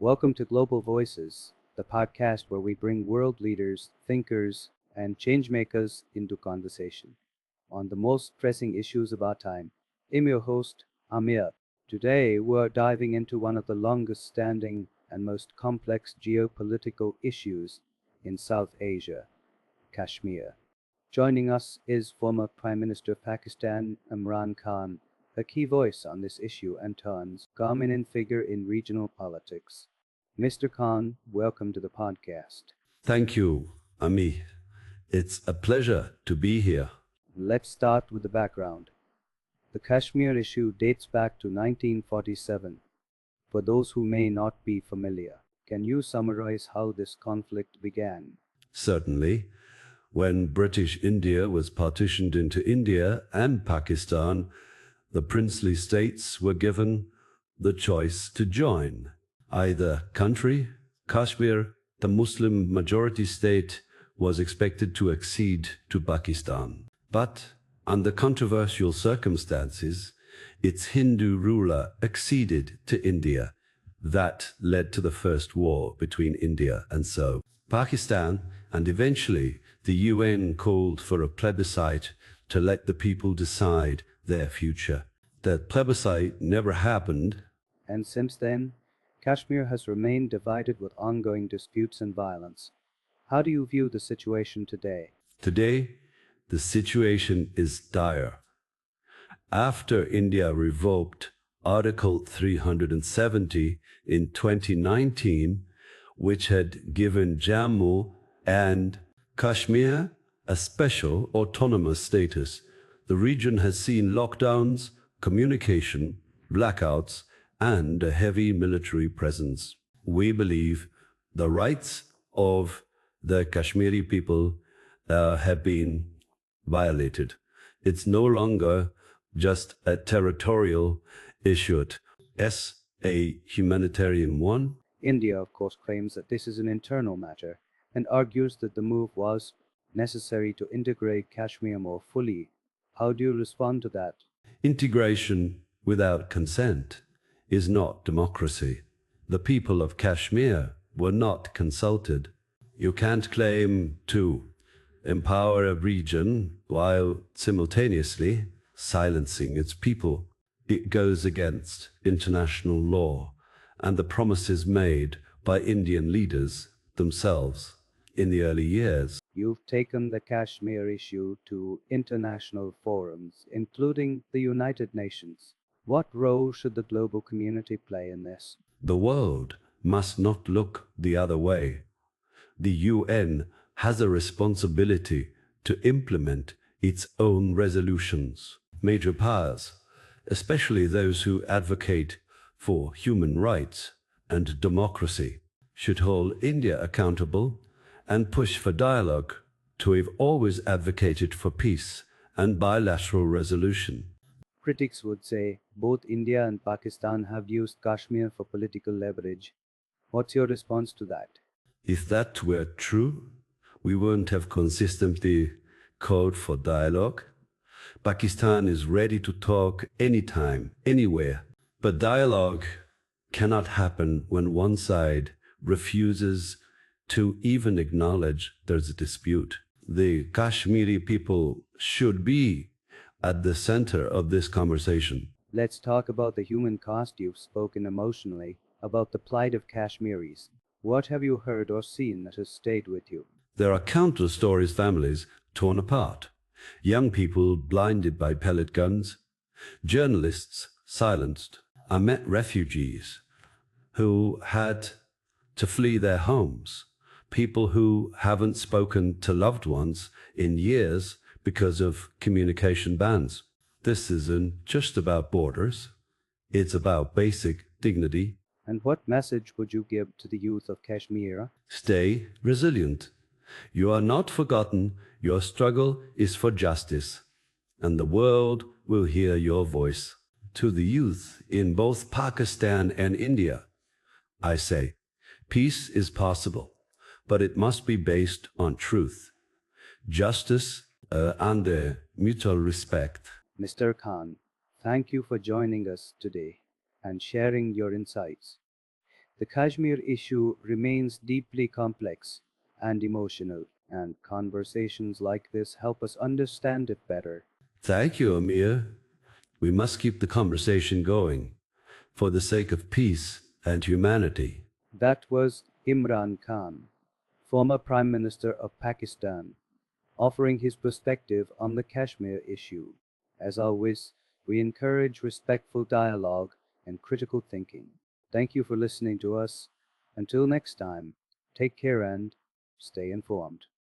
Welcome to Global Voices, the podcast where we bring world leaders, thinkers, and changemakers into conversation on the most pressing issues of our time. I'm your host, Amir. Today, we're diving into one of the longest standing and most complex geopolitical issues in South Asia, Kashmir. Joining us is former Prime Minister of Pakistan, Imran Khan, a key voice on this issue and turns prominent figure in regional politics. Mr. Khan, welcome to the podcast. Thank you, Ami. It's a pleasure to be here. Let's start with the background. The Kashmir issue dates back to 1947. For those who may not be familiar, can you summarize how this conflict began? Certainly, when British India was partitioned into India and Pakistan, the princely states were given the choice to join either country. Kashmir, the Muslim majority state, was expected to accede to Pakistan. But under controversial circumstances, its Hindu ruler acceded to India. That led to the first war between India and so Pakistan, and eventually the UN called for a plebiscite to let the people decide their future. That plebiscite never happened. And since then, Kashmir has remained divided with ongoing disputes and violence. How do you view the situation today? Today, the situation is dire. After India revoked Article 370 in 2019, which had given Jammu and Kashmir a special autonomous status, the region has seen lockdowns, communication, blackouts, and a heavy military presence. We believe the rights of the Kashmiri people have been violated. It's no longer just a territorial issue. It's a humanitarian one. India, of course, claims that this is an internal matter and argues that the move was necessary to integrate Kashmir more fully. How do you respond to that? Integration without consent is not democracy. The people of Kashmir were not consulted. You can't claim to empower a region while simultaneously silencing its people. It goes against international law and the promises made by Indian leaders themselves in the early years. You've taken the Kashmir issue to international forums, including the United Nations. What role should the global community play in this? The world must not look the other way. The UN has a responsibility to implement its own resolutions. Major powers, especially those who advocate for human rights and democracy, should hold India accountable and push for dialogue. To have always advocated for peace and bilateral resolution. Critics would say both India and Pakistan have used Kashmir for political leverage. What's your response to that? If that were true, we wouldn't have consistently called for dialogue. Pakistan is ready to talk anytime, anywhere. But dialogue cannot happen when one side refuses to even acknowledge there's a dispute. The Kashmiri people should be at the center of this conversation. Let's talk about the human cost. You've spoken emotionally about the plight of Kashmiris. What have you heard or seen that has stayed with you? There are countless stories, families torn apart, young people blinded by pellet guns, journalists silenced. I met refugees who had to flee their homes, people who haven't spoken to loved ones in years because of communication bans. This isn't just about borders, it's about basic dignity. And what message would you give to the youth of Kashmir? Stay resilient. You are not forgotten, your struggle is for justice, and the world will hear your voice. To the youth in both Pakistan and India, I say, peace is possible, but it must be based on truth, justice, and mutual respect. Mr. Khan, thank you for joining us today and sharing your insights. The Kashmir issue remains deeply complex and emotional, and conversations like this help us understand it better. Thank you, Amir. We must keep the conversation going for the sake of peace and humanity. That was Imran Khan, former Prime Minister of Pakistan, offering his perspective on the Kashmir issue. As always, we encourage respectful dialogue and critical thinking. Thank you for listening to us. Until next time, take care and stay informed.